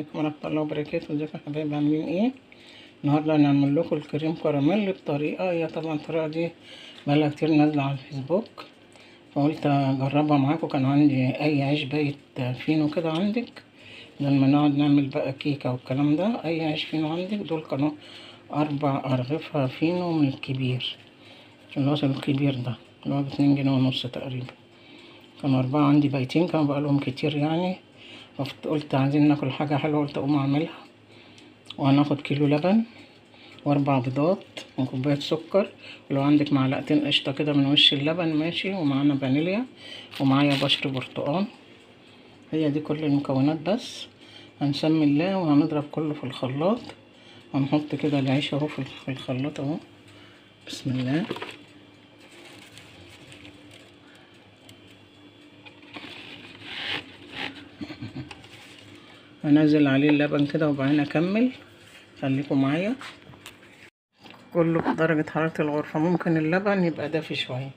عليكم ورحمة الله وبركاته. ازيكم يا حبايبي، عاملين ايه؟ النهارده هنعمل لكم الكريم كراميل بطريقة، هي طبعا الطريقة دي بقالها كتير نازلة على الفيسبوك، فقلت اجربها معاكم. كان عندي اي عيش بايت فينو كده عندك، لما نقعد نعمل بقى كيكة والكلام ده، اي عيش فينو عندك. دول كانوا 4 أرغفة فينو من الكبير، الوصل الكبير ده اللي هو ب2.5 جنيه تقريبا. كانوا 4 عندي بايتين، كانوا بقالهم كتير يعني. قلت عايزين ناكل حاجة حلوة، قلت اقوم اعملها. وهناخد كيلو لبن و4 بيضات وكوباية سكر، ولو عندك معلقتين قشطة كده من وش اللبن ماشي، ومعانا فانيليا، ومعايا بشر برتقال. هي دي كل المكونات بس. هنسمي الله وهنضرب كله في الخلاط. هنحط كده العيش اهو في الخلاط اهو، بسم الله. هنزل عليه اللبن كده وبعدين اكمل، خليكم معايا. كله بدرجة حرارة الغرفة، ممكن اللبن يبقى دافي شوية.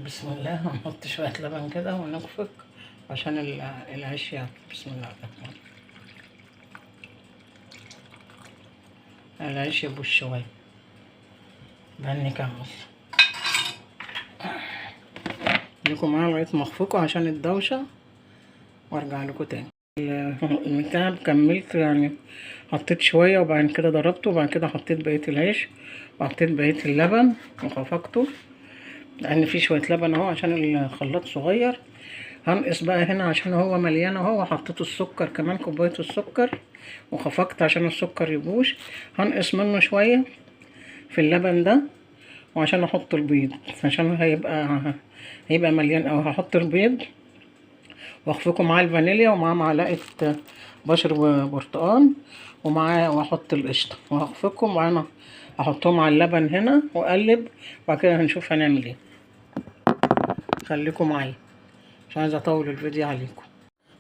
بسم الله. هنحط شوية لبن كده ونخفق عشان العيش ياكل. بسم الله الرحمن الرحيم. العيش يبوش شوية، بعدين نكمل. خليكم معايا لغاية ما اخفقه عشان الدوشة، وارجع لكم تاني. المكعب كملت يعني، حطيت شوية وبعد كده ضربته، وبعد كده حطيت بقية العيش وحطيت بقية اللبن وخفقته، لان في شوية لبن اهو عشان الخلاط صغير. هنقص بقى هنا عشان هو مليان اهو، وحطيت السكر كمان، كوباية السكر، وخفقت عشان السكر يبوش. هنقص منه شوية في اللبن ده، وعشان احط البيض عشان هيبقى مليان اوي. هحط البيض واخفقه مع الفانيليا، ومع معلقة بشر برتقال، واحط القشطة وهخفقهم، وانا احطهم على اللبن هنا واقلب، وبعد كده هنشوف هنعمل ايه. خليكم معايا مش عايزه اطول الفيديو عليكم.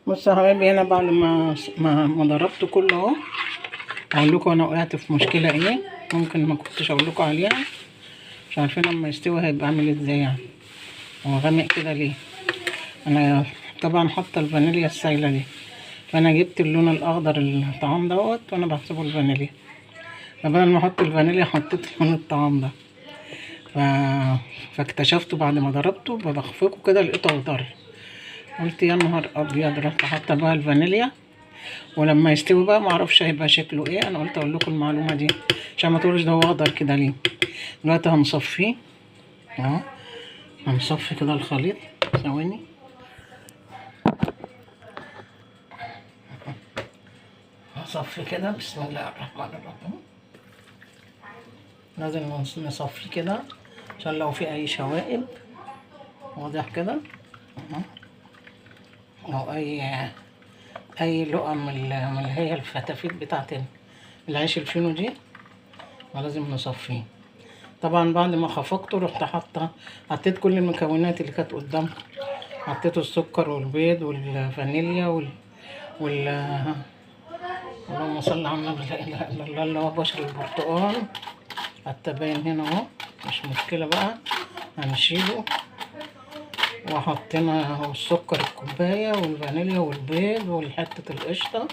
بصوا يا حبايبي، هنا بعد ما ضربت كله اهو، اقول لكم انا وقعت في مشكله ايه، ممكن ما كنتش اقول لكم عليها. مش عارفين لما يستوي هيبقى عامل ازاي يعني، هو غامق كده ليه. انا طبعا حاطه الفانيليا السايله دي، فانا جبت اللون الاخضر الطعام دوت، وانا بحسبه الفانيليا، فبدل ما احط الفانيليا حطيت لون الطعام ده. فاكتشفته بعد ما ضربته بخفقه كده، لقيته اخضر. قلت يا نهار ابيض، رحت حاطه بقى الفانيليا. ولما يستوي بقى معرفش هيبقى شكله ايه. انا قلت اقول لكم المعلومه دي عشان ما تقولوش ده هو اخضر كده ليه. دلوقتي هنصفيه اهو، هنصفي كده الخليط. ثواني. هصفي كده، بسم الله الرحمن الرحيم. لازم نصفيه كده عشان لو في اي شوائب، واضح كده اهو، او اي لقم من اللي هي الفتافيت بتاعت العيش الفينو دي، ولازم نصفيه. طبعا بعد ما خفقته رحت حطيت كل المكونات اللي كانت قدامكم. حطيت السكر والبيض والفانيليا وال اللهم صل على النبي، لا اله الا الله، اللي هو بشر البرتقال. حتى باين هنا اهو، مش مشكله بقى، هنشيله. وحطينا السكر الكوبايه والفانيليا والبيض وحته القشطه،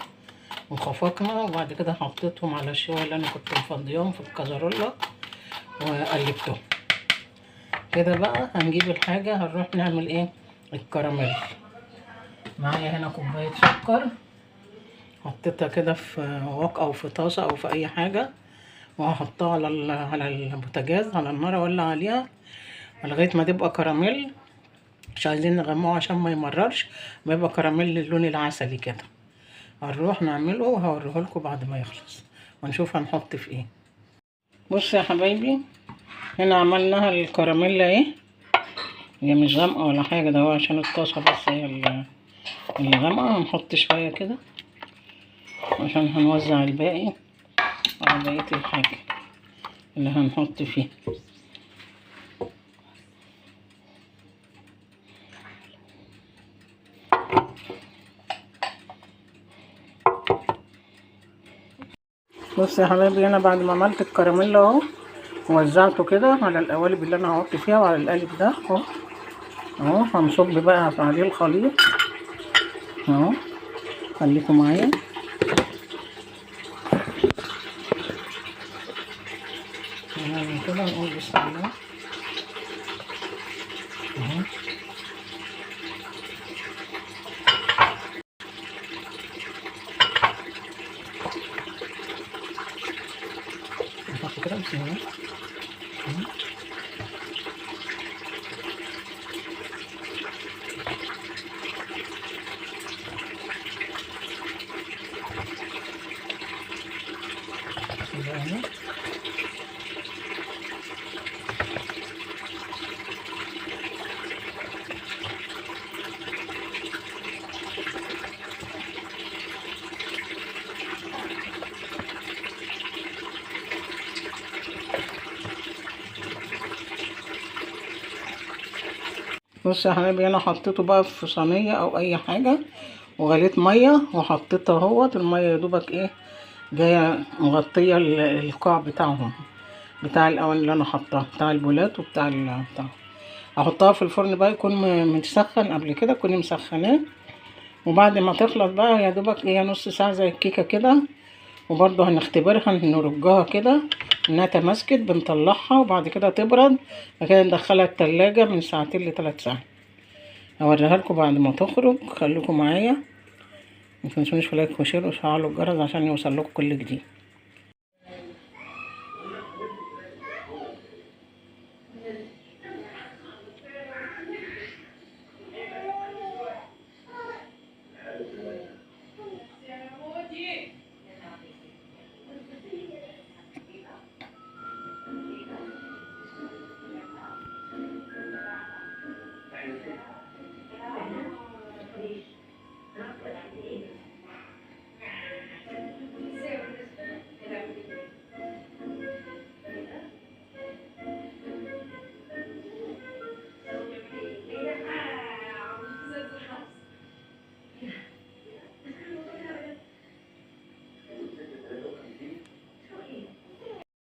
وخفقنا. وبعد كده حطيتهم على الشوية اللي انا كنت مفضيهم في الكازرولة وقلبتهم كده. بقى هنجيب الحاجة، هنروح نعمل ايه؟ الكراميل. معايا هنا كوباية سكر، حطيتها كده في وok او في طاسة او في اي حاجة، وهحطها على البوتاجاز على النار، اولع عليها لغاية ما تبقى كراميل. مش عايزين نغمقه عشان ما يمررش، بيبقى كراميل اللون العسلي كده. هنروح نعمله وهوريه لكم بعد ما يخلص، ونشوف هنحط في ايه. بصوا يا حبايبي، هنا عملناها الكراميل اهي. هي مش غامقه ولا حاجه، ده هو عشان الطاسه بس هي اللي غامقه. هنحط شويه كده عشان هنوزع الباقي على بقيه الحاجه اللي هنحط فيه. بص يا حبايبي، انا بعد ما عملت الكراميل اهو، ووزعته كده على القوالب اللي انا هحط فيها، وعلى القالب ده اهو. هنصب بقى عليه الخليط اهو، خليكم معايا. نعمل كده نقول بسم الله اهو. نحط كده بسم الله اهو. بسم الله اهو. بص يا حبايبي، انا حطيته بقى في صينيه او اي حاجه، وغليت ميه وحطيتها اهوت. الميه يا دوبك ايه، جايه مغطيه القاع بتاعهم، بتاع الاول اللي انا حطاه، بتاع البولات وبتاع بتاع. احطها في الفرن بقى، يكون متسخن قبل كده، كوني مسخناه. وبعد ما تخلص بقى يا دوبك ايه، نص ساعه زي الكيكه كده. وبرضه هنختبرها، نرجها كده انها تماسكت، بنطلعها وبعد كده تبرد. بعد كده ندخلها التلاجة من ساعتين ل3 ساعات. هوريها لكم بعد ما تخرج، خليكم معايا. متنسونيش في لايك وشير وتفعلوا الجرس عشان يوصل لكم كل جديد.